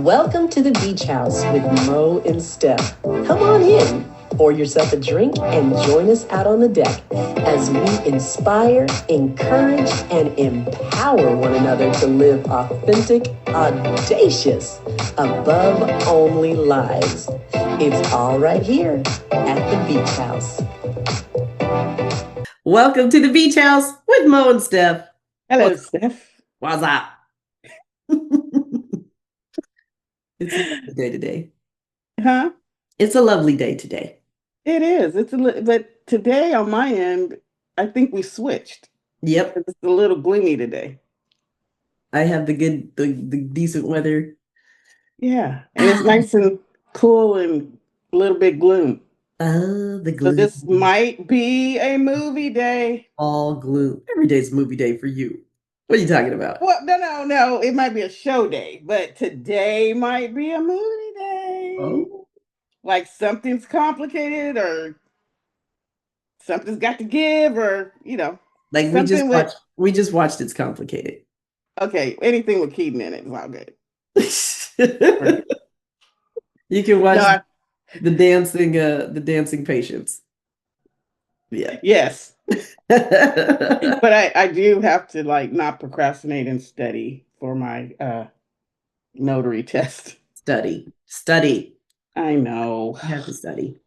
Welcome to the Beach House with Mo and Steph. Come on in, pour yourself a drink, and join us out on the deck as we inspire, encourage, and empower one another to live authentic, audacious, above only lives. It's all right here at the Beach House. Welcome to the Beach House with Mo and Steph. Hello, Steph. What's up? It's a lovely day today. Huh? It's a lovely day today. It is. But today on my end, I think we switched. Yep. It's a little gloomy today. I have the decent weather. Yeah. And it's nice and cool and a little bit gloom. The So gloom. this might be a movie day. All gloom. Every day's movie day for you. What are you talking about? Well, no. It might be a show day, but today might be a movie day. Oh. Like something's complicated or something's got to give or, Like we just watched It's Complicated. Okay, anything with Keaton in it is all good. You can watch the dancing patients. Yeah. Yes. But I do have to not procrastinate and study for my notary test. Study. I know. You have to study.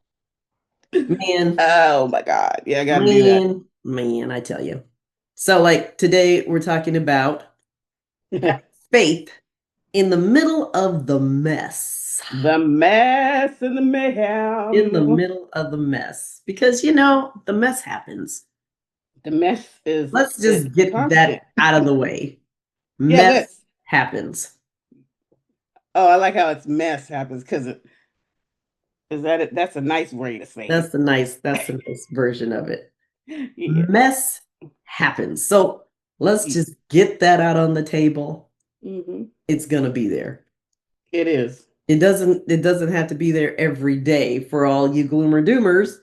Man. Oh my God. Yeah, I gotta do that. Man, I tell you. So today we're talking about faith in the middle of the mess. The mess and the mayhem. In the middle of the mess. Because the mess happens. The mess is Let's just get that out of the way. Mess happens. Oh, I like how it's mess happens because that's a nice way to say it. That's the nice version of it. Yeah. Mess happens. So let's just get that out on the table. Mm-hmm. It's gonna be there. It is. It doesn't have to be there every day for all you gloomer doomers.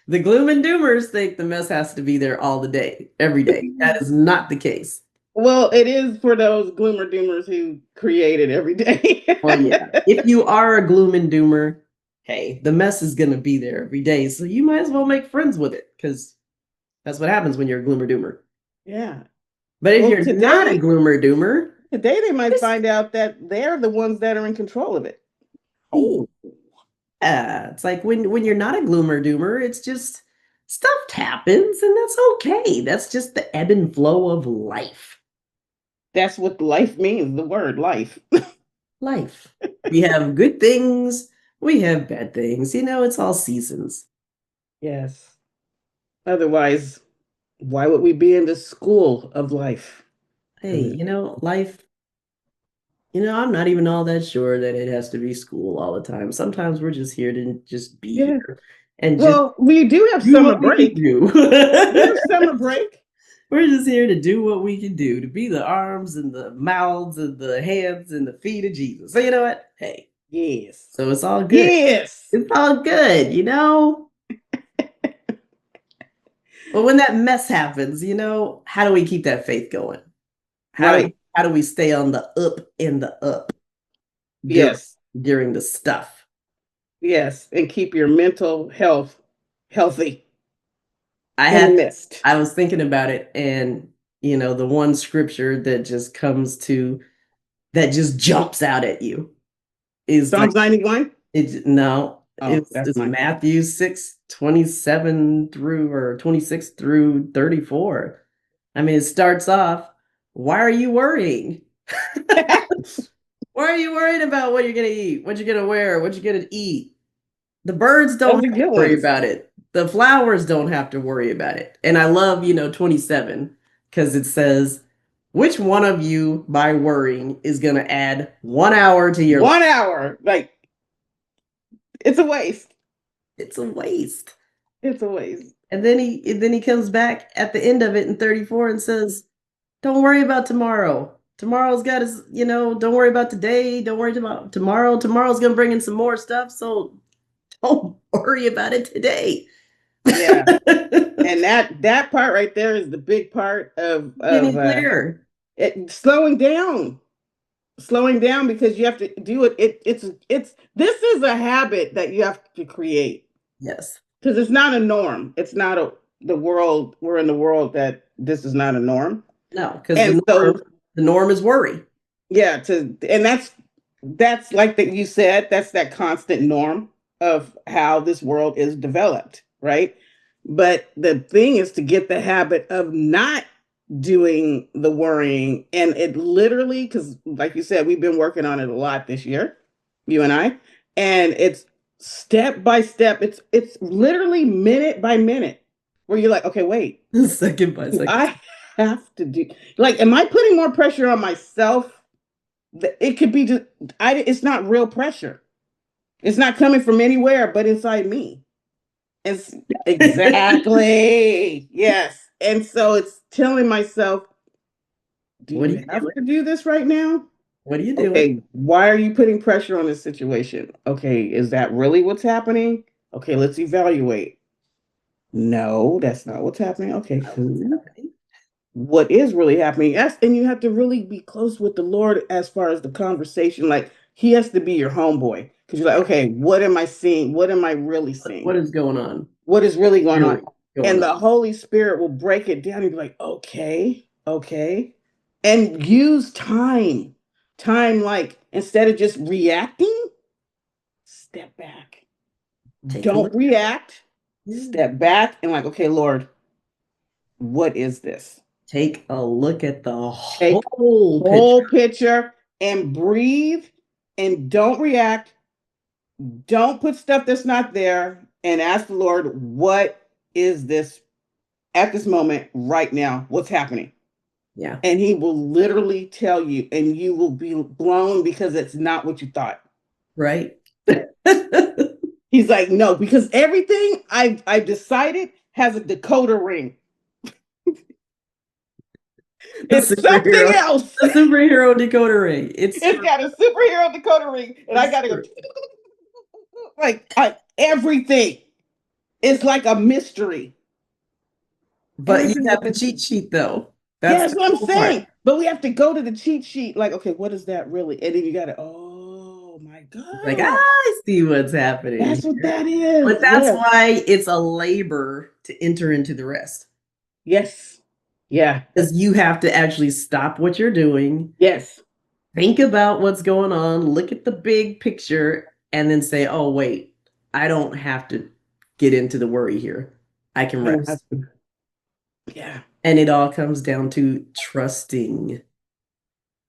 The gloom and doomers think the mess has to be there every day. That is not the case. Well, it is for those gloomer doomers who create it every day. Well, yeah. If you are a gloom and doomer, hey, the mess is going to be there every day. So you might as well make friends with it because that's what happens when you're a gloomer doomer. Yeah. But if you're not a gloomer doomer, today they might find out that they're the ones that are in control of it. Oh. It's like when you're not a gloomer doomer, it's just stuff happens and that's okay. That's just the ebb and flow of life. That's what life means, the word life. Life. We have good things, we have bad things. It's all seasons. Yes. Otherwise, why would we be in the school of life? Hey, life, I'm not even all that sure that it has to be school all the time. Sometimes we're just here to just be here. And we do have summer break. We have summer break. We're just here to do what we can do, to be the arms and the mouths and the hands and the feet of Jesus. So you know what? Hey. Yes. So it's all good. Yes. It's all good, But when that mess happens, how do we keep that faith going? How do we stay on the up and the up? During the stuff. Yes, and keep your mental health healthy. I was thinking about it, and the one scripture that just jumps out at you is Psalms 91. It's Matthew 6:27 through 26 through 34. I mean, it starts off, why are you worrying? Why are you worried about what you're going to eat, what you're going to wear, what you're going to eat? The birds don't have to worry about it. The flowers don't have to worry about it. And I love, 27, because it says, which one of you, by worrying, is going to add 1 hour to your 1 hour? It's a waste. It's a waste. It's a waste. And then he comes back at the end of it in 34 and says, don't worry about tomorrow. Tomorrow's got his, don't worry about today. Don't worry about tomorrow. Tomorrow's going to bring in some more stuff. So don't worry about it today. Yeah. And that part right there is the big part of Getting clear. it slowing down because you have to do it. It's this is a habit that you have to create Yes. because it's not a norm. It's not a the world. We're in the world that this is not a norm, No, because and so the norm is worry. yeah. And that's like that you said. That's that constant norm of how this world is developed, right? But the thing is to get the habit of not doing the worrying. And it literally, because like you said, we've been working on it a lot this year, you and I, and it's step by step. It's literally minute by minute where you're like, okay, wait, Second by second. I have to do like, am I putting more pressure on myself? It could be just it's not real pressure. It's not coming from anywhere but inside me. It's exactly. Yes. And so it's telling myself, do What are you you have doing? to do this right now? What are you doing? Okay, why are you putting pressure on this situation? Okay, is that really what's happening? Okay, let's evaluate. No, that's not what's happening. Okay, What's who? happening? What is really happening? Yes, and you have to really be close with the Lord as far as the conversation. Like he has to be your homeboy because you're like, okay, what am I seeing? What am I really seeing? What is going on? What is really going Really on? going And on? the Holy Spirit will break it down and be like, okay, okay. And use time. Time, like instead of just reacting, step back. Take a Don't look. react. Yeah. Step back and like, okay, Lord, what is this? Take a look at the Take whole picture. whole picture and breathe and don't react. Don't put stuff that's not there and ask the Lord, what is this at this moment right now? What's happening? Yeah. And he will literally tell you, and you will be blown because it's not what you thought. Right. He's like, no, because everything I've decided has a decoder ring. The It's something superhero. else. The superhero decoder ring. It's got a superhero decoder ring, and I It's gotta go true. like everything is like a mystery. But you Everything is have a the mystery. cheat sheet though. Yeah, That's that's the what I'm cool part. saying. But we have to go to the cheat sheet. Like, okay, what is that really? And then you got to, oh my It's like, God, I see what's happening that's what here. that is. But that's Yes. why it's a labor to enter into the rest. Yes. Yeah. Because you have to actually stop what you're doing, Yes. think about what's going on, look at the big picture, and then say, oh, wait, I don't have to get into the worry here. I can I don't have rest. to. Yeah. And it all comes down to trusting,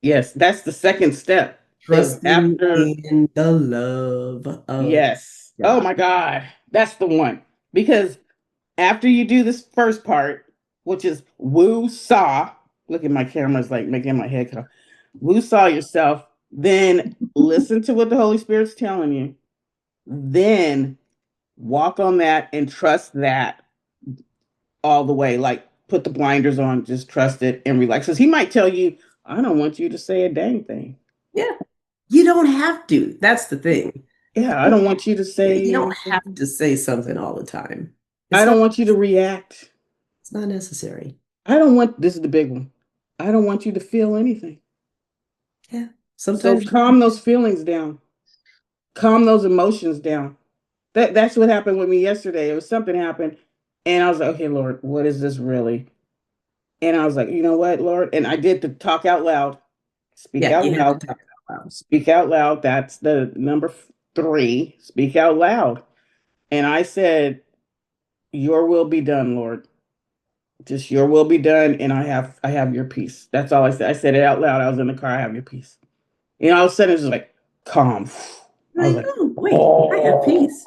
Yes. That's the second step is trusting after. in the love of Yes. Oh God. my God. That's the one. Because after you do this first part, which is woo saw, look at my camera's like making my head go. Woo saw yourself, then listen to what the Holy Spirit's telling you. Then walk on that and trust that all the way. Like put the blinders on, just trust it and relax. Because he might tell you, I don't want you to say a dang thing. Yeah. You don't have to. That's the thing. Yeah, I don't want you to You say don't have anything. to say something all the time. I don't want you to react. It's not necessary. I don't want this is the big one. I don't want you to feel anything. Yeah. So Sometimes calm those feelings down. Calm those emotions down. That's what happened with me yesterday. It was something happened, and I was like, okay, Lord, what is this really? And I was like, you know what, Lord? And I did the talk out loud, speak yeah, out you have to loud, talk out loud. speak out loud. That's the number three. Speak out loud. And I said, your will be done, Lord. Just your will be done, and I have your peace. That's all I said. I said it out loud. I was in the car. I have your peace. And all of a sudden, it was just like calm. I was Like, like, oh, wait, I have oh, peace.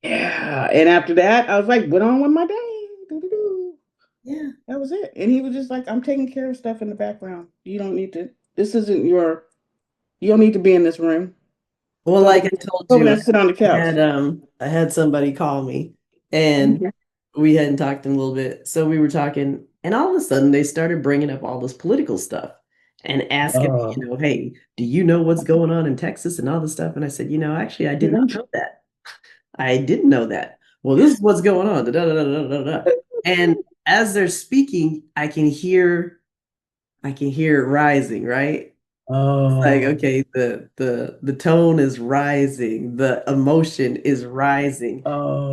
yeah. And after that, I was like, went on with my day. Doo-doo-doo. Yeah. That was it. And he was just like, I'm taking care of stuff in the background. You don't need to, this isn't your, you don't need to be in this room. Well, Go over, like I told go over you, there and sit on the couch. I had somebody call me and Mhm. we hadn't talked in a little bit. So we were talking, and all of a sudden they started bringing up all this political stuff and asking me, Oh, hey, do you know what's going on in Texas and all this stuff? And I said, actually, I did not mhm. know that. I didn't know that. well, this is what's going on. Da, da, da, da, da, da. And as they're speaking, I can hear it rising, right? It's like, Oh, okay, the tone is rising, the emotion is rising.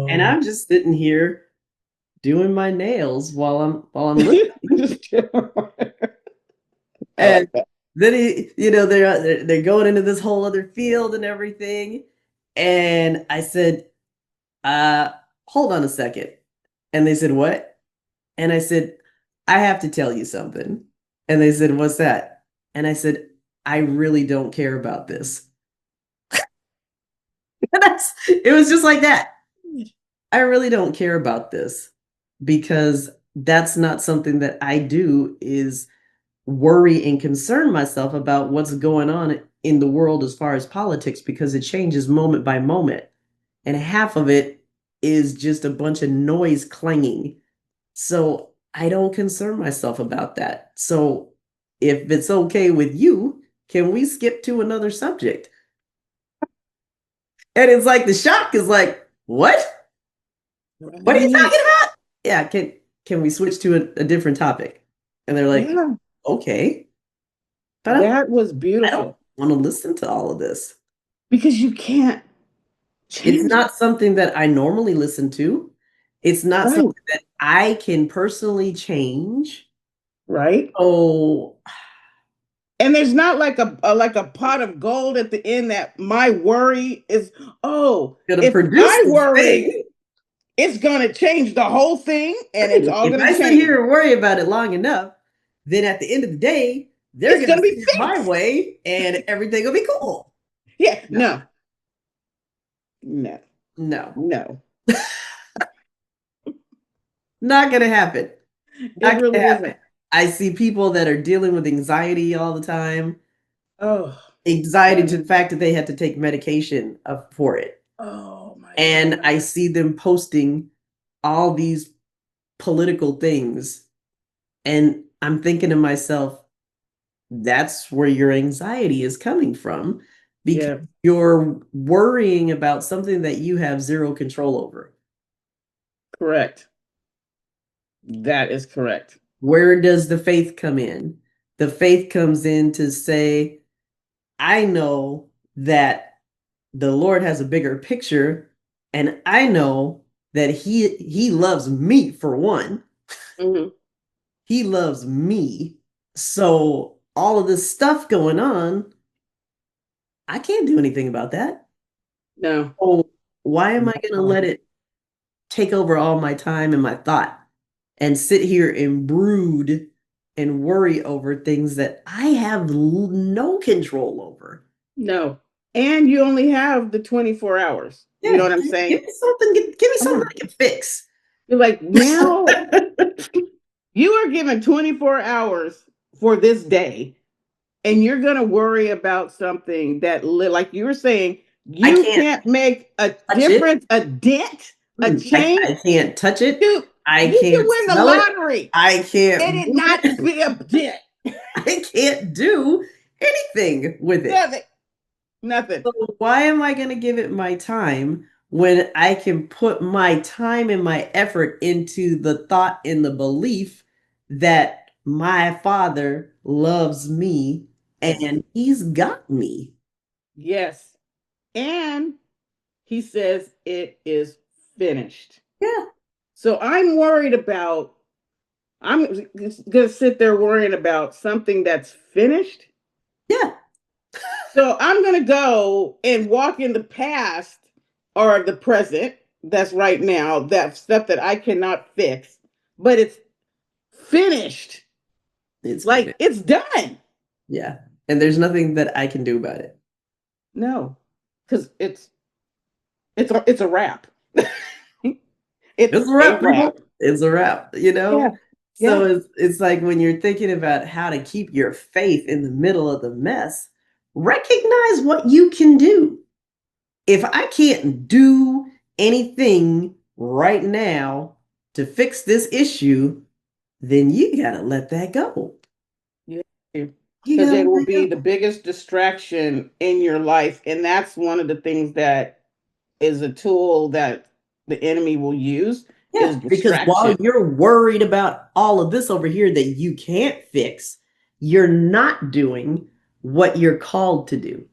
And oh. I'm just sitting here doing my nails while I'm listening. I And like that. then they're going into this whole other field and everything. And I said, uh, hold on a second. And they said, what? And I said, I have to tell you something. And they said, what's that? And I said, I really don't care about this. It was just like that. I really don't care about this because that's not something that I do is worry and concern myself about what's going on in the world as far as politics because it changes moment by moment. And half of it is just a bunch of noise clanging. So I don't concern myself about that. So if it's okay with you, can we skip to another subject? And it's like the shock is like, what? What are you Right. talking about? Yeah, can we switch to a different topic? And they're like, Yeah, okay, but that was I don't beautiful want to listen to all of this. because you can't It's change it. not something that I normally listen to. It's not Right. something that I can personally change. Right. Oh, And there's not like a pot of gold at the end that my worry is, oh, gonna if produce I this worry, thing. it's gonna change the whole thing and it's all If gonna I sit change. here and worry about it long enough, then at the end of the day, they're It's gonna gonna be send it my fixed. way and everything will be cool. Yeah, No, no, no, no, no. not gonna happen. It Not gonna really happen. isn't. I see people that are dealing with anxiety all the time, Oh, anxiety God. to the fact that they have to take medication for it. Oh my And God. I see them posting all these political things. And I'm thinking to myself, that's where your anxiety is coming from because Yeah, you're worrying about something that you have zero control over. correct. That is correct. Where does the faith come in? The faith comes in to say, I know that the Lord has a bigger picture, and I know that He loves me for one. Hmm. He loves me. So all of this stuff going on, I can't do anything about that. No. So why am I going to Wow. let it take over all my time and my thought and sit here and brood and worry over things that I have no control over? No. And you only have the 24 hours. You know Yeah, what I'm give saying? me something. Give me Come something on. I can fix. You're like, now you are given 24 hours for this day, and you're going to worry about something that, like you were saying, I you can't can't make a touch it. difference, a dent, a change. I can't touch it. You, I you can can't win the smell it. lottery I and can't it move not it. be a dent. I can't do anything with it. Nothing. Nothing. So why am I going to give it my time when I can put my time and my effort into the thought and the belief that my father loves me Yes. and he's got me? Yes. And he says it is finished. Yeah, So I'm worried about, I'm going to sit there worrying about something that's finished. yeah, So I'm going to go and walk in the past or the present that's right now, that stuff that I cannot fix, but it's finished. it's Like finished. it's done. Yeah. And there's nothing that I can do about it. No, because it's a wrap. It's It's a a wrap, wrap. people. It's a wrap, you know? Yeah. So Yeah. it's like when you're thinking about how to keep your faith in the middle of the mess, recognize what you can do. If I can't do anything right now to fix this issue, then you gotta let that go. Yeah. You Because gotta it let will that be go. the biggest distraction in your life. And that's one of the things that is a tool that the enemy will use is because while distraction. you're worried about all of this over here that you can't fix, you're not doing what you're called to do.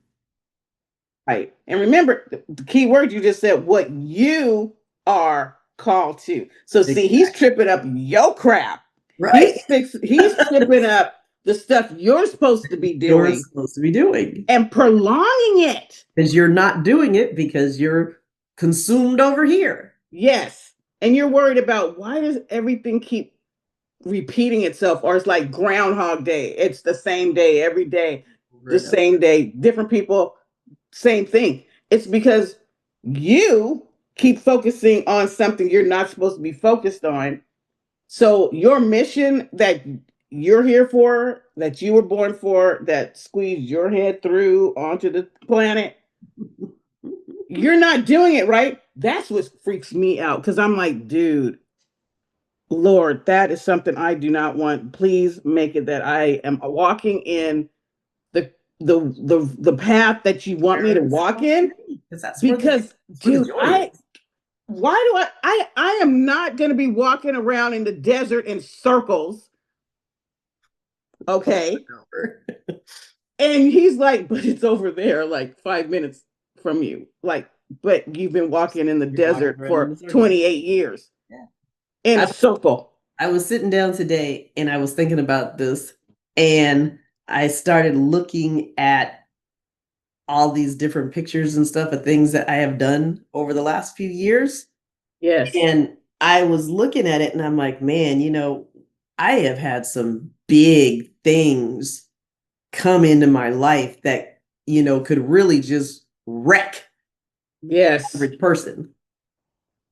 Right. And remember the key word you just said, what you are called to. So see, he's tripping up your crap. Right. He's tripping up the stuff you're supposed to be You're doing supposed to be doing. and prolonging it. Because you're not doing it because you're consumed over here. Yes. And you're worried about why does everything keep repeating itself, or it's like Groundhog Day. It's the same day every day, the same day, different people, same thing. It's because you keep focusing on something you're not supposed to be focused on. So your mission that you're here for, that you were born for, that squeezed your head through onto the planet, you're not doing it right. That's what freaks me out, because I'm like, dude, Lord, that is something I do not want. Please make it that I am walking in the path that you want me to walk in. Because, dude, why do I am not going to be walking around in the desert in circles. Okay. And he's like, but it's over there, like 5 minutes from you. Like, but you've been walking in the desert for 28 years in a circle. I was sitting down today and I was thinking about this, and I started looking at all these different pictures and stuff of things that I have done over the last few years. Yes. And I was looking at it and I'm like, man, I have had some big things come into my life that, could really just wreck average person.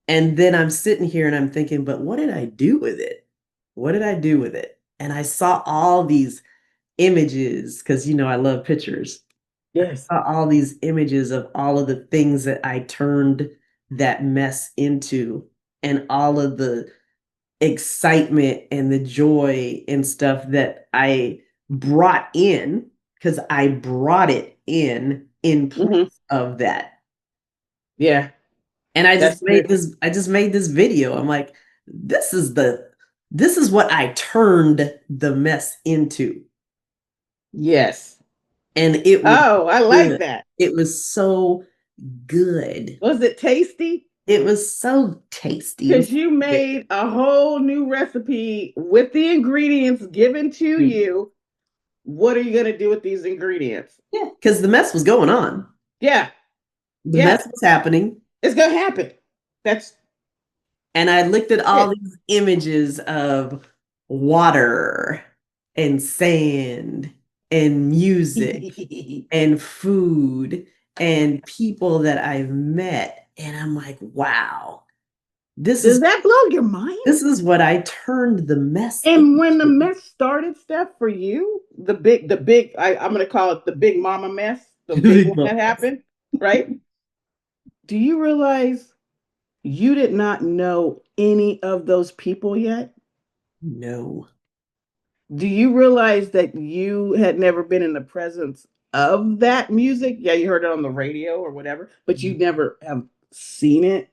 And then I'm sitting here and I'm thinking, but what did I do with it? What did I do with it? And I saw all these images because, I love pictures. Yes. I saw all these images of all of the things that I turned that mess into, and all of the excitement and the joy and stuff that I brought in, because I brought it in place of that. Yeah. And I just made this video. I'm like, this is what I turned the mess into. Yes. And it was I like that. It was so good. Was it tasty? It was so tasty. Because you made a whole new recipe with the ingredients given to you. What are you going to do with these ingredients? Yeah, because the mess was going on. Yeah. The mess was happening. It's going to happen. And I looked at all these images of water and sand and music and food and people that I've met. And I'm like, wow. Does that blow your mind? This is what I turned the mess into. And when the mess started, Steph, for you, the big, I'm going to call it the big mama mess, the big one that happened, right? Do you realize you did not know any of those people yet? No. Do you realize that you had never been in the presence of that music? Yeah, you heard it on the radio or whatever, but you never have seen it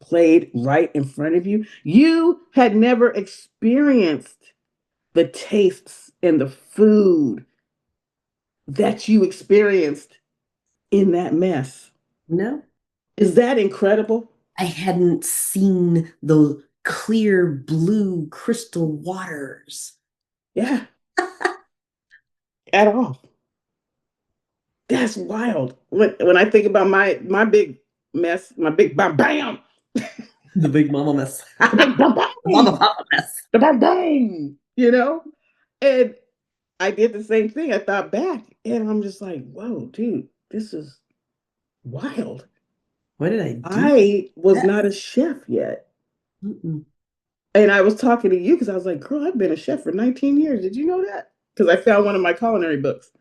played right in front of you. You had never experienced the tastes and the food that you experienced in that mess. No. Is that incredible? I hadn't seen the clear blue crystal waters. Yeah. At all. That's wild. When I think about my big mess, my big bam, the big mama mess, the big bam, mama papa mess, the bam, and I did the same thing. I thought back, and I'm just like, whoa, dude, this is wild. What did I do? I was not a chef yet. Mm-mm. And I was talking to you because I was like, girl, I've been a chef for 19 years. Did you know that? Because I found one of my culinary books.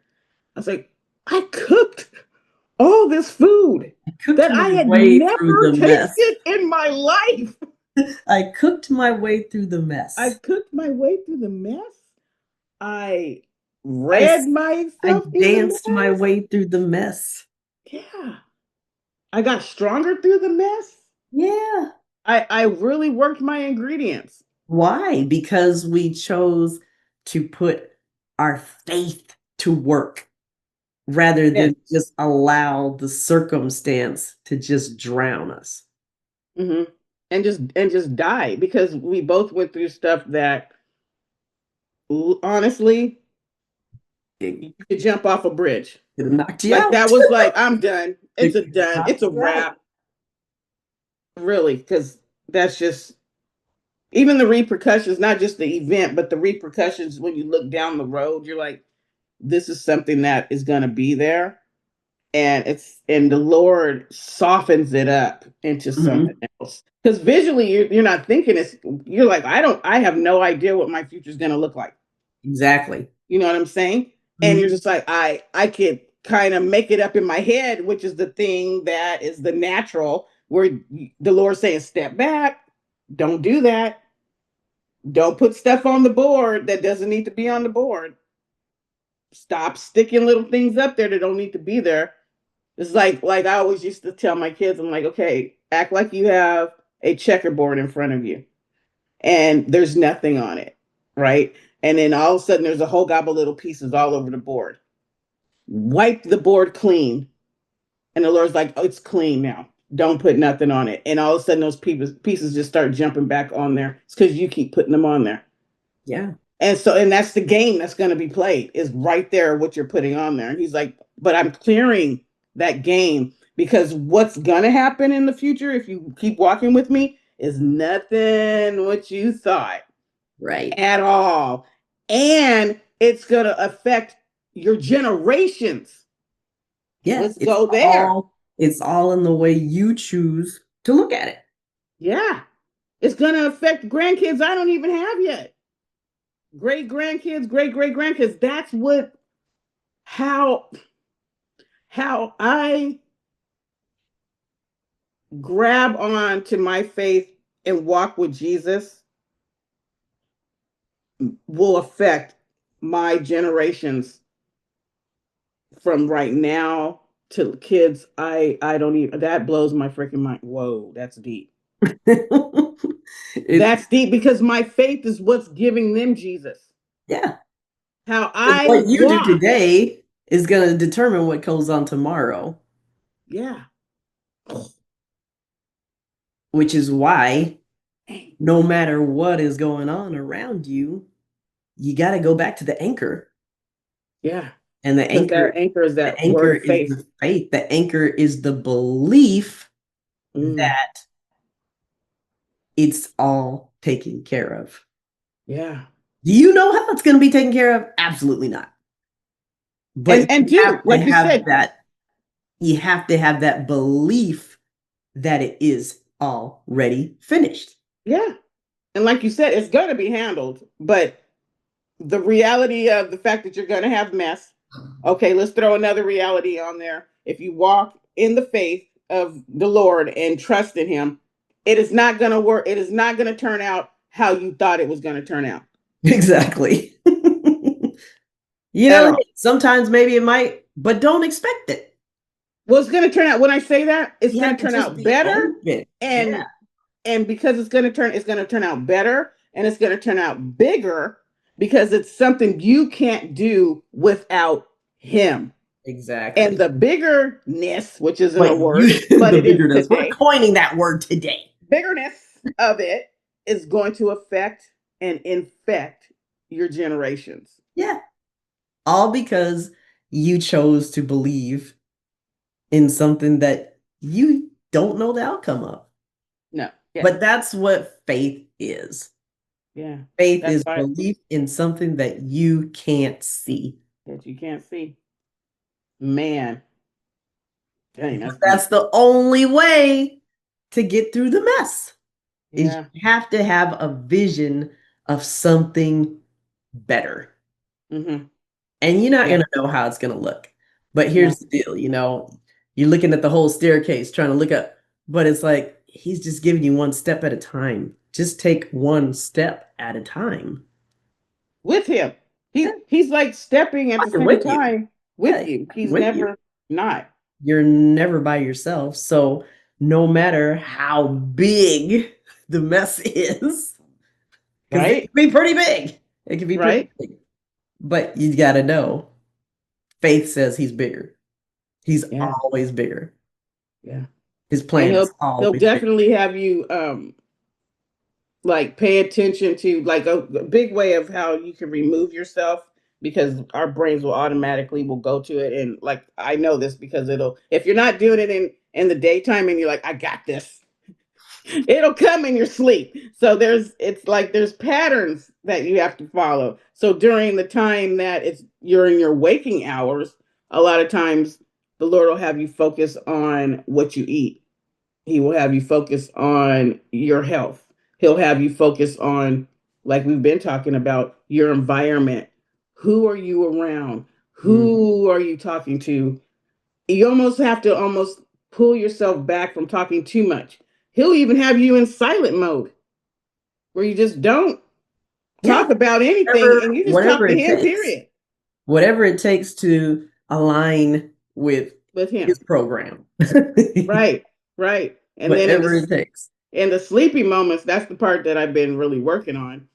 I was like, I cooked all this food that I had never tasted in my life. I cooked my way through the mess. I cooked my way through the mess. I read myself. I danced my way through the mess. Yeah. I got stronger through the mess. Yeah. I really worked my ingredients. Why? Because we chose to put our faith to work rather Yes. than just allow the circumstance to just drown us. Hmm. And just die, because we both went through stuff that honestly, you could jump off a bridge. It knocked you Like out. that was like, I'm done. It's It a done. It's knocked a you out. wrap. Really, because that's just even the repercussions, not just the event, but the repercussions when you look down the road, you're like, this is something that is going to be there. And the Lord softens it up into something Mhm. else. Because visually, you're not thinking it's, you're like, I have no idea what my future is going to look like. Exactly. You know what I'm saying? And Mhm. you're just like, I could kind of make it up in my head, which is the thing that is the natural, where the Lord's saying, step back, don't do that. Don't put stuff on the board that doesn't need to be on the board. Stop sticking little things up there that don't need to be there. It's like I always used to tell my kids, I'm like, okay, act like you have a checkerboard in front of you and there's nothing on it, right? And then all of a sudden there's a whole gobble of little pieces all over the board. Wipe the board clean. And the Lord's like, oh, it's clean now. Don't put nothing on it. And all of a sudden those pieces just start jumping back on there. It's because you keep putting them on there. Yeah. And that's the game that's going to be played, is right there what you're putting on there. And he's like, but I'm clearing that game, because what's going to happen in the future, if you keep walking with me, is nothing what you thought Right. at all. And it's going to affect your generations. Yeah. Let's go there. It's all in the way you choose to look at it. Yeah. It's going to affect grandkids I don't even have yet. Great grandkids, great great grandkids. That's what, how I grab on to my faith and walk with Jesus will affect my generations from right now to kids. I don't even, that blows my freaking mind. Whoa, that's deep. It, That's deep, because my faith is what's giving them Jesus. yeah. How 'Cause I what you do walk. today is going to determine what goes on tomorrow, Yeah. which is why no matter what is going on around you, you got to go back to the anchor. Yeah. And Because that anchor is the that anchor word is faith. the faith. The anchor is the belief Mm, that it's all taken care of. yeah. Do you know how it's going to be taken care of? Absolutely not. But And do, like you said, you have to have that belief that it is already finished. yeah. And like you said, it's going to be handled, but the reality of the fact that you're going to have mess. Okay, let's throw another reality on there. If you walk in the faith of the Lord and trust in Him, it is not going to work. It is not going to turn out how you thought it was going to turn out. Exactly. At all. Sometimes maybe it might, but don't expect it. Well, it's going to turn out, when I say that, it's You going have to to turn just out be better. open. Yeah, And because it's going to turn out better, and it's going to turn out bigger, because it's something you can't do without Him. And exactly. the biggerness, which isn't a But word, but the it is biggerness, we're today, coining that word today. biggerness of it is going to affect and infect your generations. Yeah. All because you chose to believe in something that you don't know the outcome of. No. Yeah. But that's what faith is. Yeah. Faith That's is right. belief in something that you can't see. That you can't see. Man. Dang, that's That's deep. the only way to get through the mess. Is Yeah. you have to have a vision of something better. Mm-hmm. And you're not Yeah. going to know how it's going to look. But No. here's the deal, you're looking at the whole staircase trying to look up, but it's like he's just giving you one step at a time. Just take one step at a time. With Him. Yeah, He's like stepping at the walking same with you. time Yeah, with you. He's with you. never not. You're never by yourself. So no matter how big the mess is. Because it Right. can be pretty big. It can be pretty Right. big. But you got to know, faith says he's bigger. He's Yeah. always bigger. Yeah. His And plan is he'll always bigger. definitely have you like pay attention to like a big way of how you can remove yourself because our brains will automatically will go to it. And like I know this because it'll, if you're not doing it in the daytime and you're like, I got this, it'll come in your sleep. So it's like there's patterns that you have to follow. So during the time that you're in your waking hours, a lot of times the Lord will have you focus on what you eat. He will have you focus on your health. He'll have you focus on, like we've been talking about, your environment. Who are you around? Who are you talking to? You almost have to almost pull yourself back from talking too much. He'll even have you in silent mode where you just don't Yeah. talk about anything Whatever, and you just whatever talk to it him, takes. period, Whatever it takes to align with with his him. program. Right, right. And then Whatever it takes. in the sleepy moments, that's the part that I've been really working on.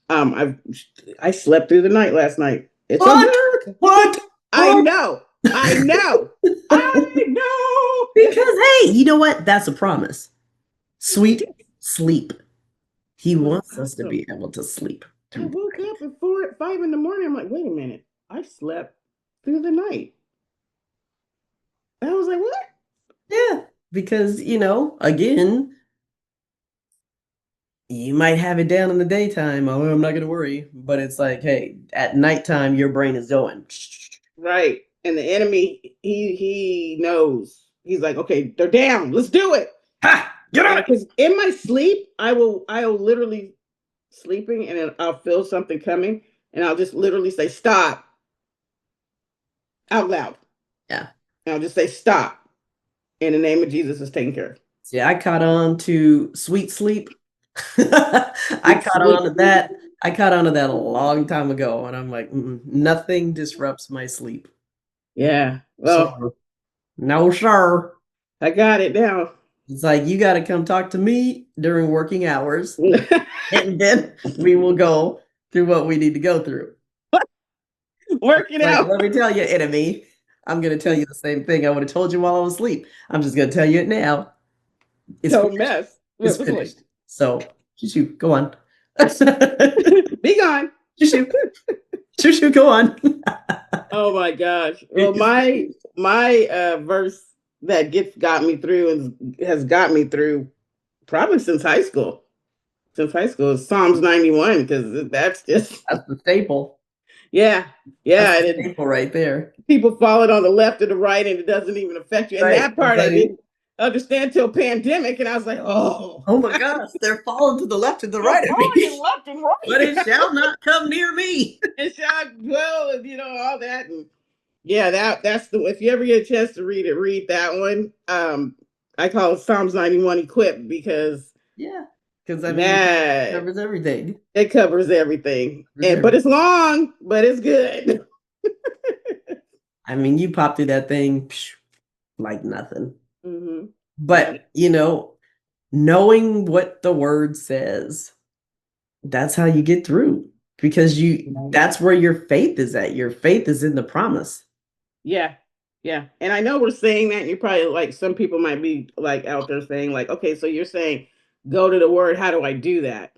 I slept through the night last night. It's What? America. What? I What? know. I know. I know. Because hey, you know what? That's a promise. Sweet sleep. He It was wants us to awesome. be able to sleep I through the woke night. up at 5 in the morning. I'm like, wait a minute. I slept through the night. And I was like, what? Yeah, because again, you might have it down in the daytime. Oh, I'm not gonna worry. But it's like, hey, at nighttime, your brain is going. Right. And the enemy, he knows. He's like, okay, they're down. Let's do it. Ha! Get on And it! because in my sleep, I will literally sleeping and then I'll feel something coming and I'll just literally say stop out loud. Yeah. And I'll just say stop. In the name of Jesus is taken care of. See, I caught on to sweet sleep. I Sweet caught on sleep. to that. I caught on to that a long time ago, and I'm like, nothing disrupts my sleep. Yeah. Well, So, no, sir. I got it now. It's like you got to come talk to me during working hours, and then we will go through what we need to go through. Working Like, out. let me tell you, enemy. I'm going to tell you the same thing I would have told you while I was asleep. I'm just going to tell you it now. It's Don't finished. mess It's with the sleep. finished. So, shoo, go on. Be gone. Shoo, shoo, go on. Oh my gosh. Well, my verse that got me through and has got me through probably since high school. Since high school is Psalms 91 because that's just That's the staple. yeah, That's yeah. the And staple right there. people fall it on the left or the right, and it doesn't even affect you. And Right. that part I didn't understand till pandemic, and I was like, oh, Oh my gosh, they're falling to the left and the they're right of me. falling left and But it right. shall not come near me. And shot well, and all that, and yeah, that's the if you ever get a chance to read it, read that one. I call it Psalms 91 equipped because Yeah. Because I mean, it that covers everything. it covers everything. Covers And but everything. it's long, but it's good. I mean, you pop through that thing like nothing. Mm-hmm. Yeah. But, knowing what the word says, that's how you get through because that's where your faith is at. Your faith is in the promise. Yeah. Yeah. And I know we're saying that, and you're probably like, some people might be like out there saying, like, okay, so you're saying go to the word. How do I do that?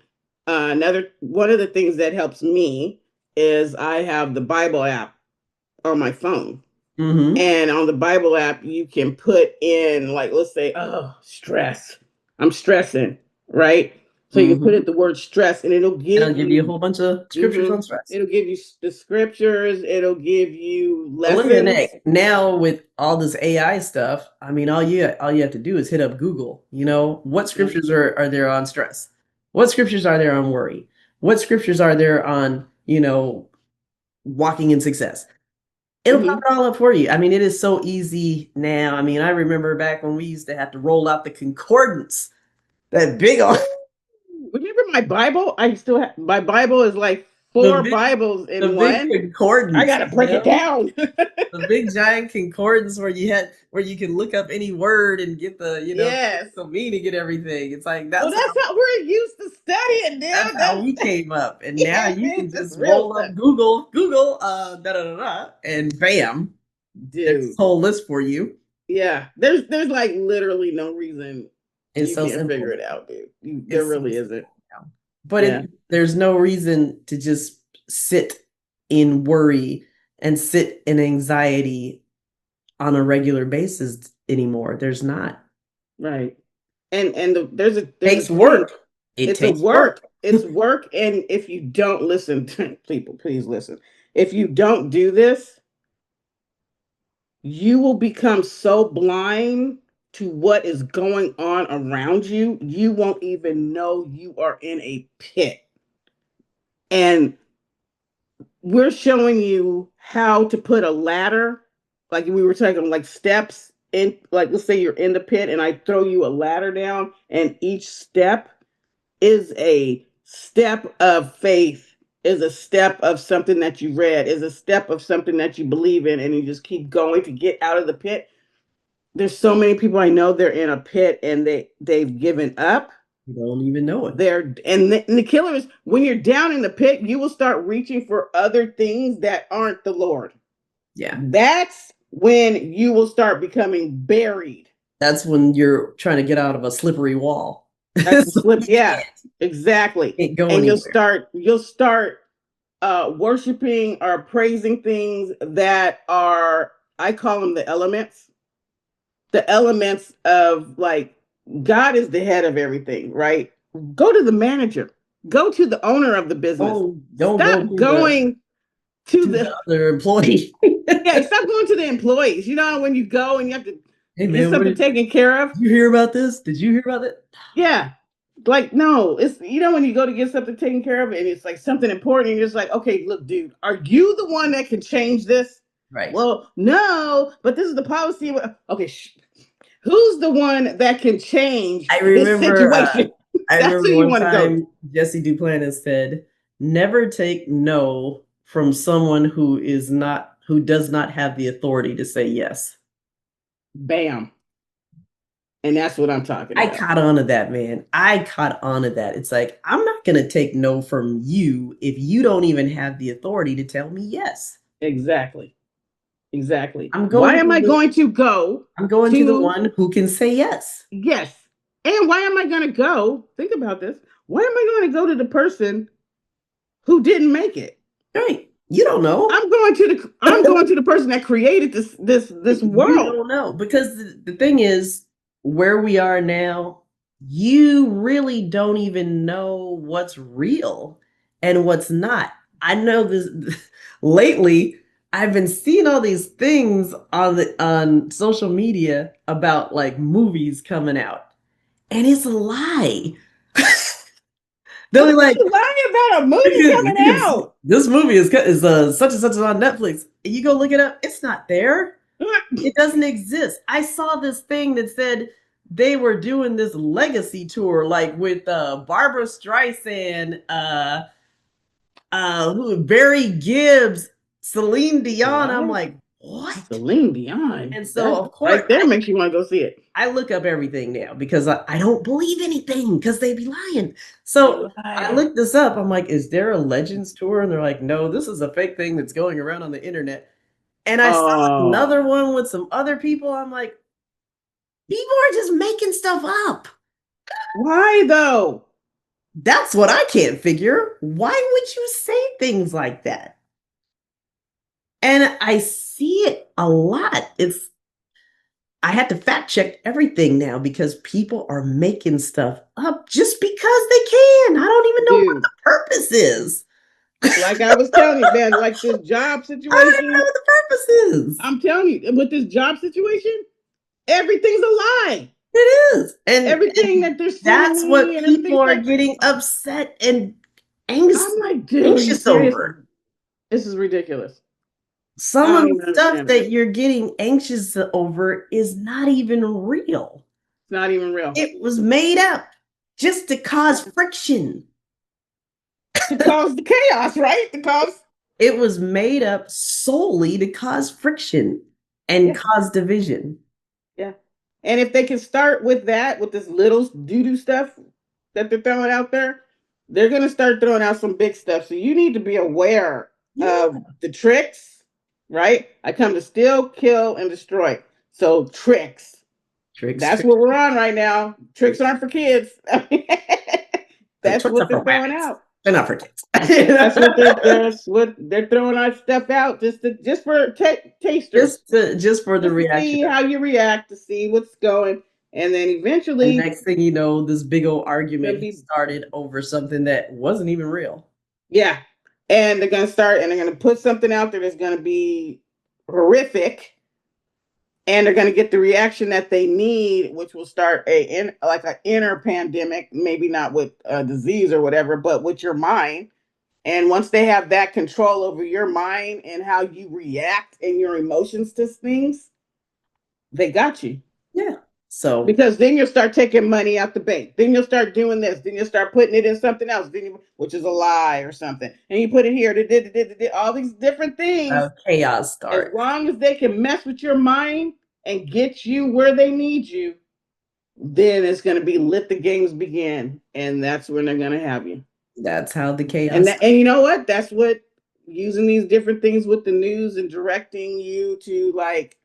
Another one of the things that helps me is I have the Bible app on my phone. Mm-hmm. And on the Bible app, you can put in, like, let's say, oh, stress. I'm stressing, right? So you can put Mm-hmm. it the word stress, and it'll And I'll give give you a you whole bunch of scriptures on stress. it'll give you the scriptures, it'll give you But look at lessons. that. Now with all this AI stuff, I mean, all you have to do is hit up Google. What scriptures are there on stress? What scriptures are there on worry? What scriptures are there on, walking in success? It'll pop Mm-hmm. it all up for you. I mean, it is so easy now. I mean, I remember back when we used to have to roll out the concordance, that big on. Remember my Bible? I still have my Bible is like 4 Bibles the in big one. concordance. I gotta break it down. The big giant concordance where you can look up any word and get the Yes. the meaning and everything. It's like Well, that's how we're used to studying, dude. that's how we came up. And now you man, can that's just real roll up stuff. Google, da da da da, and bam, there's Dude. this whole list for you. Yeah. There's like literally no reason It's you so can't simple. figure it out, dude. There It's so really simple isn't. now. But Yeah. there's no reason to just sit in worry and sit in anxiety on a regular basis anymore. There's not. Right. And there's It takes work. It's a work. It's work. And if you don't listen to people, please listen. If you don't do this, you will become so blind to what is going on around you, you won't even know you are in a pit. And we're showing you how to put a ladder, like we were talking, like steps in, like let's say you're in the pit and I throw you a ladder down, and each step is a step of faith, is a step of something that you read, is a step of something that you believe in, and you just keep going to get out of the pit. There's so many people I know, they're in a pit and they've given up. You don't even know it. And the killer is when you're down in the pit, you will start reaching for other things that aren't the Lord. Yeah. That's when you will start becoming buried. That's when you're trying to get out of a slippery wall. That's the slip. Yeah, exactly. Can't go and anywhere. you'll start worshiping or praising things that are, I call them the elements. The elements of, like, God is the head of everything, right? Go to the manager. Go to the owner of the business. Don't Stop go going to the other employee. yeah, stop going to the employees. You know, when you go and you have to get something taken care of. Did you hear about this? Did you hear about it? Yeah. Like, no, it's, you know, when you go to get something taken care of and it's like something important, and you're just like, okay, look, dude, are you the one that can change this? Right. Well, no, but this is the policy. Okay, who's the one that can change this situation? I That's remember who you one want to go. time Jesse Duplantis said, "Never take no from someone who does not have the authority to say yes." Bam. And that's what I'm talking about. I caught on to that, man. I caught on to that. It's like, I'm not going to take no from you if you don't even have the authority to tell me yes. Exactly. Exactly. I'm going to go? I'm going to the one who can say yes. Yes. And why am I going to go? Think about this. Why am I going to go to the person who didn't make it? Right. You don't know. I'm going to the person that created this world. You don't know, because the thing is, where we are now, you really don't even know what's real and what's not. I know this lately. I've been seeing all these things on social media about like movies coming out, and it's a lie. They're like, lying about a movie coming out. This movie is such and such on Netflix. And you go look it up. It's not there. It doesn't exist. I saw this thing that said they were doing this legacy tour, like with Barbara Streisand, Barry Gibbs, Celine Dion. I'm like, what? Celine Dion. And so, of course, right there makes you want to go see it. I look up everything now because I don't believe anything because they be lying. So I looked this up. I'm like, is there a Legends tour? And they're like, no, this is a fake thing that's going around on the internet. And I saw another one with some other people. I'm like, people are just making stuff up. Why though? That's what I can't figure. Why would you say things like that? And I see it a lot. I had to fact check everything now because people are making stuff up just because they can. I don't even know what the purpose is. Like I was telling you, man, like this job situation. I don't even know what the purpose is. I'm telling you, with this job situation, everything's a lie. It is. And everything that they're saying. That's what people are getting upset and anxious over. This is ridiculous. Some of the stuff that you're getting anxious over is not even real. It's not even real. It was made up just to cause friction. to cause the chaos, right? To cause It was made up solely to cause friction and yeah, cause division. yeah. And if they can start with that, with this little doo-doo stuff that they're throwing out there, they're gonna start throwing out some big stuff. So you need to be aware Yeah. of the tricks, right? I come to steal, kill, and destroy. So tricks. Tricks, That's tricks, what we're on right now. Tricks aren't for kids. That's tricks what are they're for throwing rabbits. out. They're not for kids. That's what they're throwing our stuff out just for tasters, just for the just to reaction. see how you react, to see what's going, and then And eventually next thing you know, this big old argument be started over something that wasn't even real. yeah, and they're gonna start and they're gonna put something out there that's gonna be horrific, and they're going to get the reaction that they need, which will start like an inner pandemic, maybe not with a disease or whatever, but with your mind. And once they have that control over your mind and how you react and your emotions to things, they got you. Yeah. So Because then you'll start taking money out the bank. Then you'll start doing this. Then you'll start putting it in something else, which is a lie or something. And you put it here, all these different things. chaos As starts. long as they can mess with your mind and get you where they need you, then it's going to be let the games begin, and that's when they're going to have you. That's how the chaos. And you know what? That's what using these different things with the news and directing you to like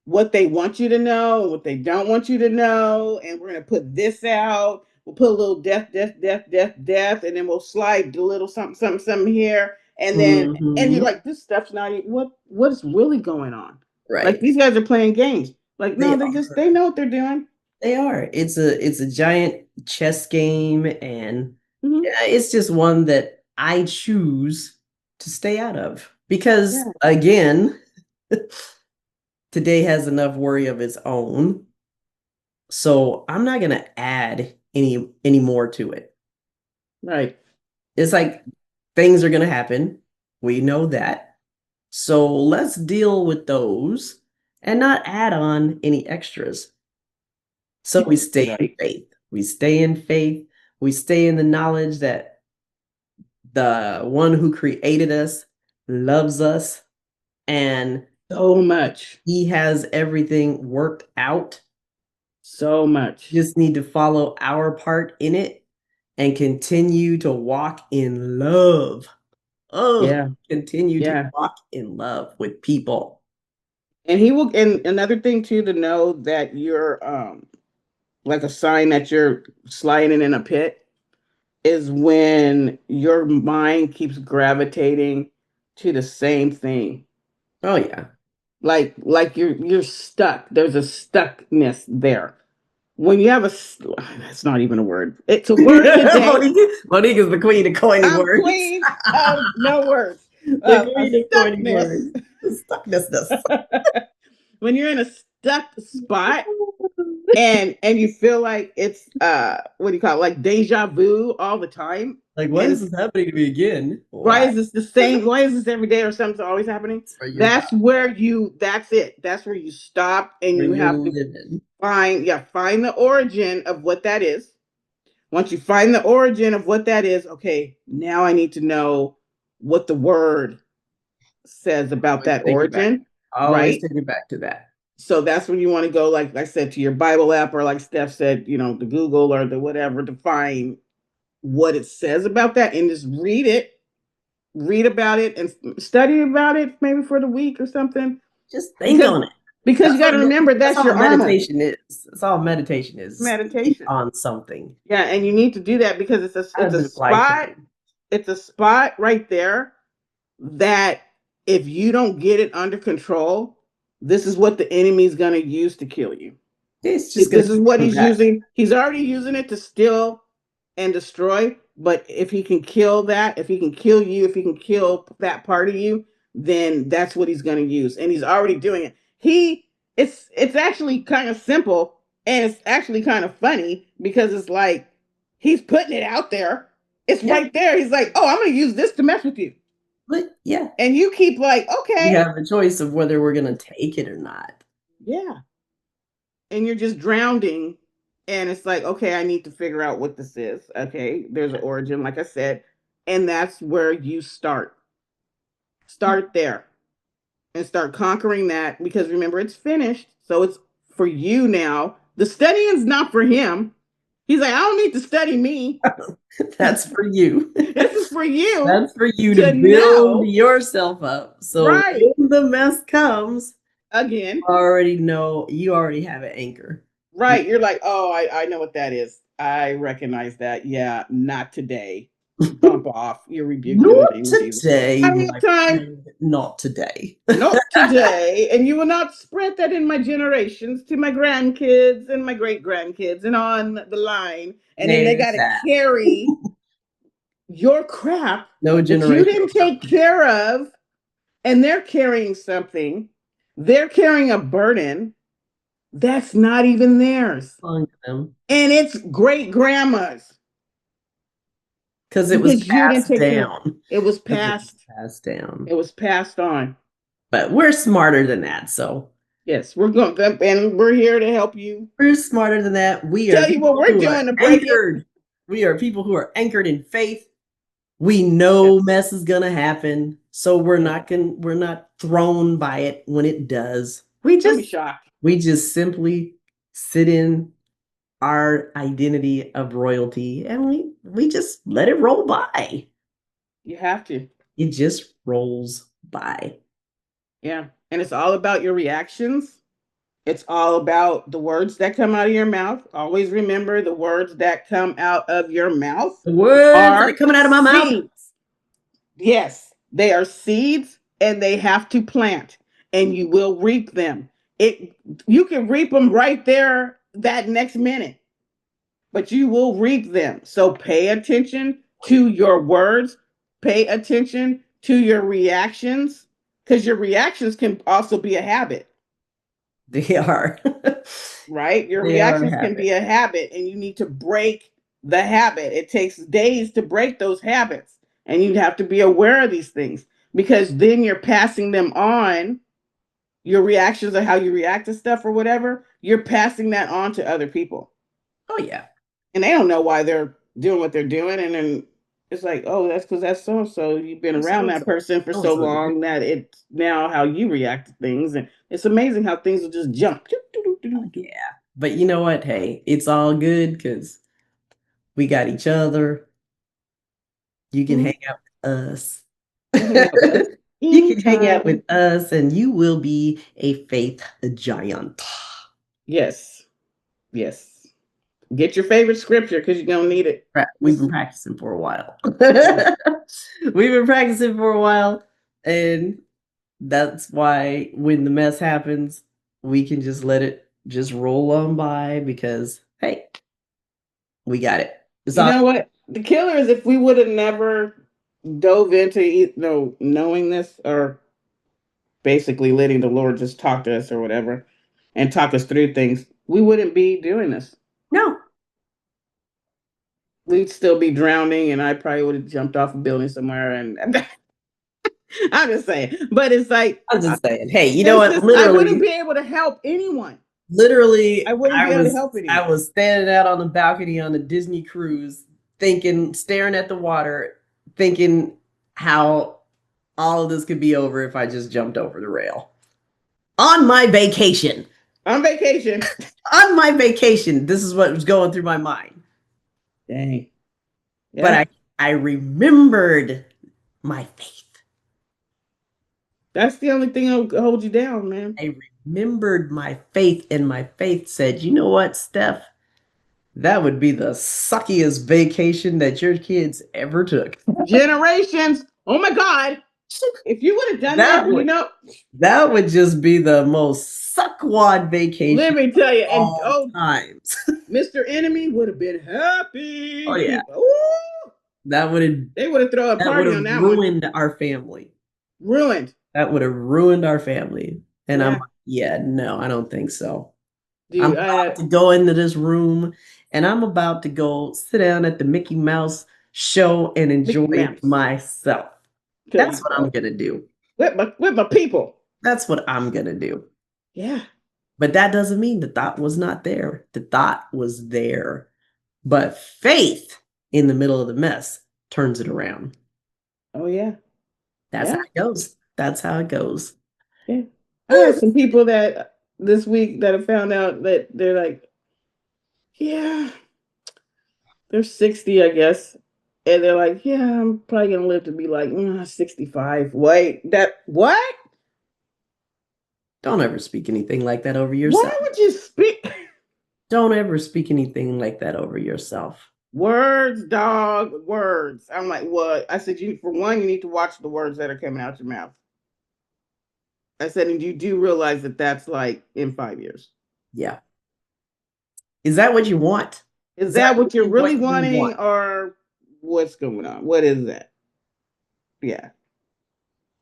what they want you to know and what they don't want you to know. And we're going to put this out. We'll put a little death, and then we'll slide a little something here. And then, and you're like, this stuff's not even, what's really going on? Right. Like these guys are playing games. Like, no, they know what they're doing. They are. It's a giant chess game, and it's just one that I choose to stay out of because again, today has enough worry of its own. So I'm not gonna add any more to it. Right. It's like things are gonna happen. We know that. So let's deal with those and not add on any extras. So we stay in faith. We stay in faith. We stay in the knowledge that the one who created us loves us and so much. He has everything worked out. So much. Just need to follow our part in it and continue to walk in love. Continue to walk in love with people. And he will, and another thing too, to know that you're like a sign that you're sliding in a pit is when your mind keeps gravitating to the same thing. Oh yeah. Like you're stuck. There's a stuckness there. When you have that's not even a word. It's a word today. Monique is the queen of coining words. Queen of no words. The queen of coining words. Stuckness. When you're in a stuck spot and you feel like it's what do you call it? Like deja vu all the time. Like, why is this happening to me again? Why is this the same? Why is this every day or something's always happening? That's where that's it. That's where you stop and you have to find the origin of what that is. Once you find the origin of what that is, okay, now I need to know what the word says about that origin. Always take it back to that. So that's when you want to go, like I said, to your Bible app, or like Steph said, the Google or the whatever, to find what it says about that and just read about it and study about it maybe for the week or something. Just think on it. Because you got to remember that's your meditation is. That's all meditation is. Meditation on something. Yeah, and you need to do that because it's a spot. It's a spot right there that if you don't get it under control, this is what the enemy is going to use to kill you. This is what he's using. He's already using it to steal and destroy. But if he can kill that, if he can kill you, if he can kill that part of you, then that's what he's going to use. And he's already doing it. It's actually kind of simple, and it's actually kind of funny because it's like he's putting it out there. It's right there. He's like, oh, I'm going to use this to mess with you. But yeah. And you keep like, okay. You have a choice of whether we're going to take it or not. Yeah. And you're just drowning. And it's like, okay, I need to figure out what this is. Okay, there's an origin, like I said. And that's where you start. Start there and start conquering that, because remember, it's finished. So it's for you now. The studying's not for him. He's like, I don't need to study me. That's for you. This is for you. That's for you to to build know. yourself up. So Right. when the mess comes, Again. You already have an anchor. Right. You're like, oh, I know what that is. I recognize that. Yeah, not today. Bump off. You're rebuked in the Not name of Jesus. today, I my have time. friend. Not today. Not today. And you will not spread that in my generations to my grandkids and my great grandkids and on the line. And then they got to Exactly. carry your crap No that you generation. didn't take care of. And they're carrying something. They're carrying a burden that's not even theirs. On them. And it's great grandma's. Because it was You didn't passed take care. down. It was Because it was passed. passed down. It was passed on. But we're smarter than that. So yes, we're going, and we're here to help you. We're smarter than that. We Tell are you what we're doing to break anchored. it. We are people who are anchored in faith. We know mess is gonna happen, so we're not thrown by it when it does. We just simply sit in our identity of royalty, and we just let it roll by. You have to. It just rolls by. Yeah, and it's all about your reactions. It's all about the words that come out of your mouth. Always remember, the words that come out of your mouth. The words that are coming out of my mouth. Yes, they are seeds, and they have to plant, and you will reap them. You can reap them right there that next minute, but you will reap them. So pay attention to your words, pay attention to your reactions, because your reactions can also be a habit. They are. Right? Your reactions can be a habit, and you need to break the habit. It takes days to break those habits, and you have to be aware of these things, because then you're passing them on. Your reactions are how you react to stuff or whatever. You're passing that on to other people. Oh, yeah. And they don't know why they're doing what they're doing. And then it's like, oh, that's because that's so and so. You've been around that person for so long that it's now how you react to things. And it's amazing how things will just jump. Yeah. But you know what? Hey, it's all good because we got each other. You can hang out with us. You can hang out with us, and you will be a faith giant. Yes. Yes. Get your favorite scripture, because you're going to need it. We've been practicing for a while. And that's why when the mess happens, we can just let it just roll on by, because, hey, we got it. You know what? The killer is, if we would have never dove into knowing this, or basically letting the Lord just talk to us or whatever and talk us through things, we wouldn't be doing this. No. We'd still be drowning, and I probably would have jumped off a building somewhere. And I'm just saying. But it's like, I'm just saying, hey, you know what? Literally, I wouldn't be able to help anyone. Literally, I wouldn't be able to help anyone. I was standing out on the balcony on the Disney cruise, staring at the water, thinking how all of this could be over if I just jumped over the rail. On my vacation. On vacation. On my vacation. This is what was going through my mind. Dang. Yeah. But I remembered my faith. That's the only thing that'll hold you down, man. I remembered my faith, and my faith said, you know what, Steph? That would be the suckiest vacation that your kids ever took. Generations. Oh my God. If you would have done that, that would just be the most suckwad vacation. Let me tell you, and times. Mr. Enemy would have been happy. Oh yeah. Ooh. They would have thrown a party on that one. Ruined our family. Ruined. That would have ruined our family. And I'm no, I don't think so. Dude, I'm about to go into this room, and I'm about to go sit down at the Mickey Mouse show and enjoy myself. That's what I'm gonna do. With my people. That's what I'm gonna do. Yeah. But that doesn't mean the thought was not there. The thought was there. But faith in the middle of the mess turns it around. Oh yeah. That's how it goes. That's how it goes. Yeah. I had some people that this week that have found out that they're like, yeah, they're 60, I guess. And they're like, yeah, I'm probably gonna live to be like 65. Wait, what? Don't ever speak anything like that over Why yourself. would you speak Don't ever speak anything like that over yourself. words, dog, words? I'm like, what? I said, you for one, you need to watch the words that are coming out your mouth. I said, and you do realize that that's like in 5 years. Yeah. Is that what you want? Is that what you're really you wanting, want? or what's going on? What is that? Yeah.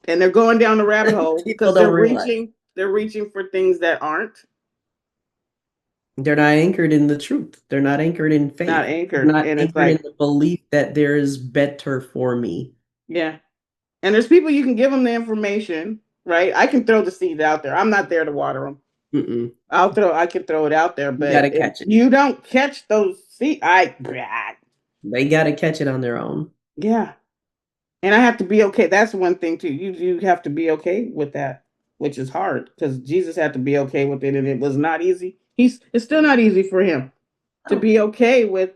And they're going down the rabbit hole People because don't realize. they're reaching for things that aren't They're not anchored in the truth. They're not anchored in faith. not They're anchored. not And it's anchored in like, the belief that there is better for me. yeah. And there's people you can give them the information, right? I can throw the seeds out there. I'm not there to water them. Mm-mm. I can throw it out there, You got to but if catch it. you don't catch those seeds, They got to catch it on their own. yeah. And I have to be okay. That's one thing too. You have to be okay with that, which is hard because Jesus had to be okay with it, and it was not easy. It's still not easy for him to be okay with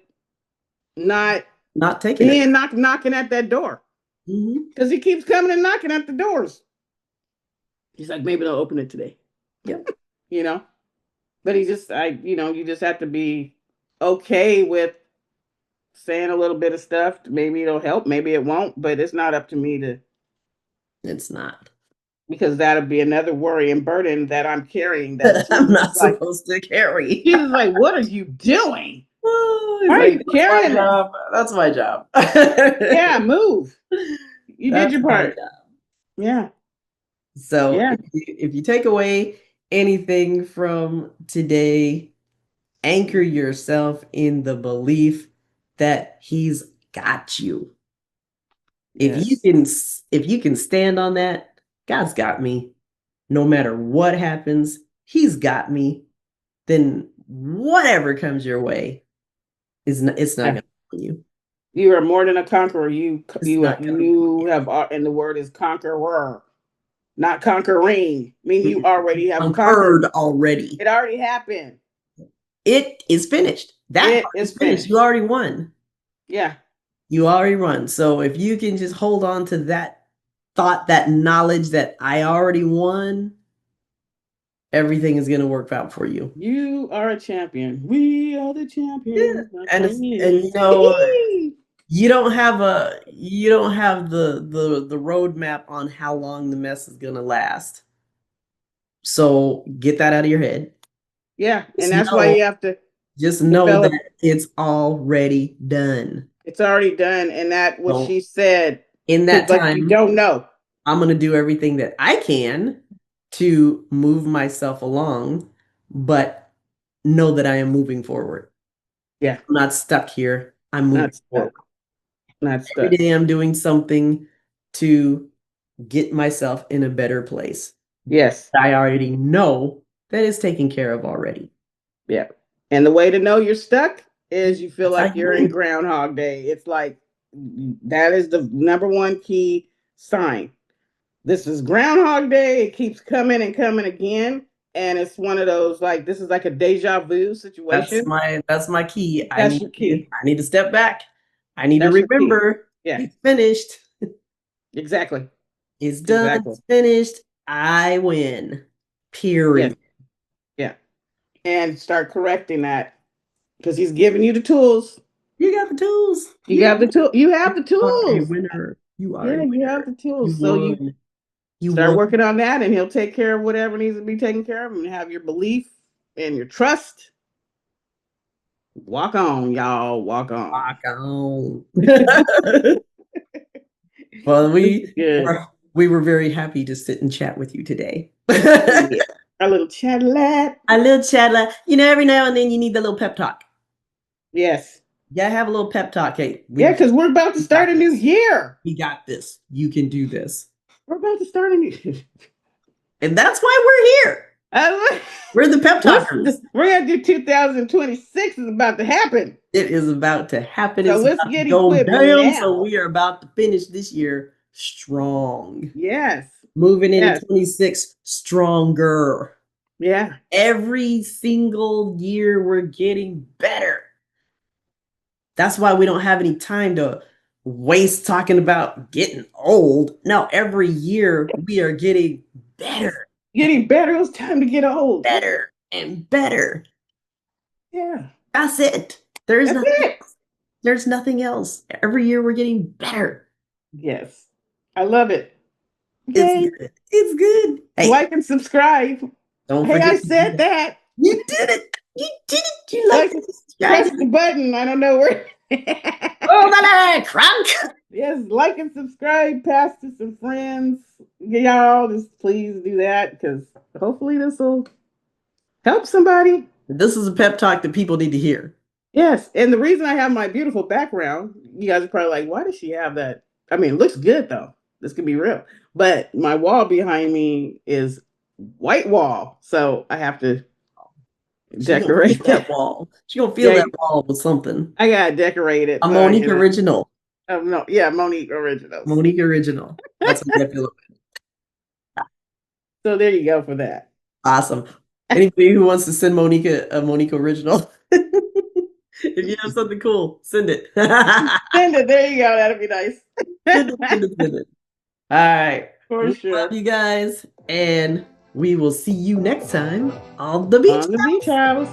not taking it. knocking at that door because he keeps coming and knocking at the doors. He's like, maybe they'll open it today. Yep. But you just have to be okay with saying a little bit of stuff. Maybe it'll help, maybe it won't, but it's not up to me to. It's not. Because that'll be another worry and burden that I'm carrying that I'm not supposed to carry. Jesus is like, what are you doing? Oh, Why are you carrying that? That's my job. Yeah, move. You did your part. Yeah. So if you take away anything from today, anchor yourself in the belief that he's got you. Yes. If you can stand on that, God's got me. No matter what happens, he's got me. Then whatever comes your way it's not going to happen you. You are more than a conqueror. You have, and the word is conqueror, not conquering. I mean, you already have conquered already. It already happened. It is finished. That is finished. You already won. Yeah. You already won. So if you can just hold on to that thought, that knowledge that I already won, everything is going to work out for you. You are a champion. We are the champions. Yeah. And you don't have the roadmap on how long the mess is going to last. So get that out of your head. Yeah, and that's why you have to just know that it's already done. It's already done, and that what she said in that time, you don't know. I'm going to do everything that I can to move myself along, but know that I am moving forward. Yeah, I'm not stuck here. I'm moving forward. Not stuck. Every day I'm doing something to get myself in a better place. Yes, I already know that it's taken care of already. Yeah, and the way to know you're stuck is you feel like you're in Groundhog Day. It's like that is the number one key sign. This is Groundhog Day. It keeps coming and coming again. And it's one of those, like, this is like a deja vu situation. That's my key. That's your key. I need to step back. I need to remember. Yeah. It's finished. Exactly. It's done. Exactly. It's finished. I win. Period. Yeah. And start correcting that because he's giving you the tools. You got the tools. You have the tool. You have the tools. You are a winner. You are. Yeah, you have the tools. You start working on that, and he'll take care of whatever needs to be taken care of, and have your belief and your trust. Walk on, y'all. Walk on. Walk on. Well, we were very happy to sit and chat with you today. Yeah. A little chatlet. Every now and then you need the little pep talk. Yes. Yeah, have a little pep talk. Hey, because we're about to start a new year. We got this. You can do this. We're about to start a new year. And that's why we're here. We're the pep talkers. We're gonna do 2026 is about to happen. It is about to happen. So it's let's about get to go equipped down. now. So we are about to finish this year strong. Yes. Moving into Yes. 26 stronger. Yeah. Every single year we're getting better. That's why we don't have any time to waste talking about getting old. No, every year we are getting better. Getting better. It was time to get old. Better and better. Yeah. That's it. There's nothing else. Every year we're getting better. Yes. I love it. It's good. It's good. Hey, like and subscribe. don't Hey, forget I said that. You did it. You did it. You like it. Press the button. I don't know where. Oh, crunk. Yes, like and subscribe, pass to some friends. Y'all, just please do that because hopefully this will help somebody. This is a pep talk that people need to hear. Yes, and the reason I have my beautiful background, you guys are probably like, why does she have that? I mean, it looks good though. This can be real. But my wall behind me is white wall, so I have to decorate that wall. She gonna fill that wall with something. I gotta decorate it. A Monique original. Oh no, yeah, Monique original. Monique original. That's what I feel. So there you go for that. Awesome. Anybody who wants to send Monique a Monique original, if you have something cool, send it. Send it. There you go. That'd be nice. Send it. All right. For sure. Love you guys, and we will see you next time on the beach. On the beach house.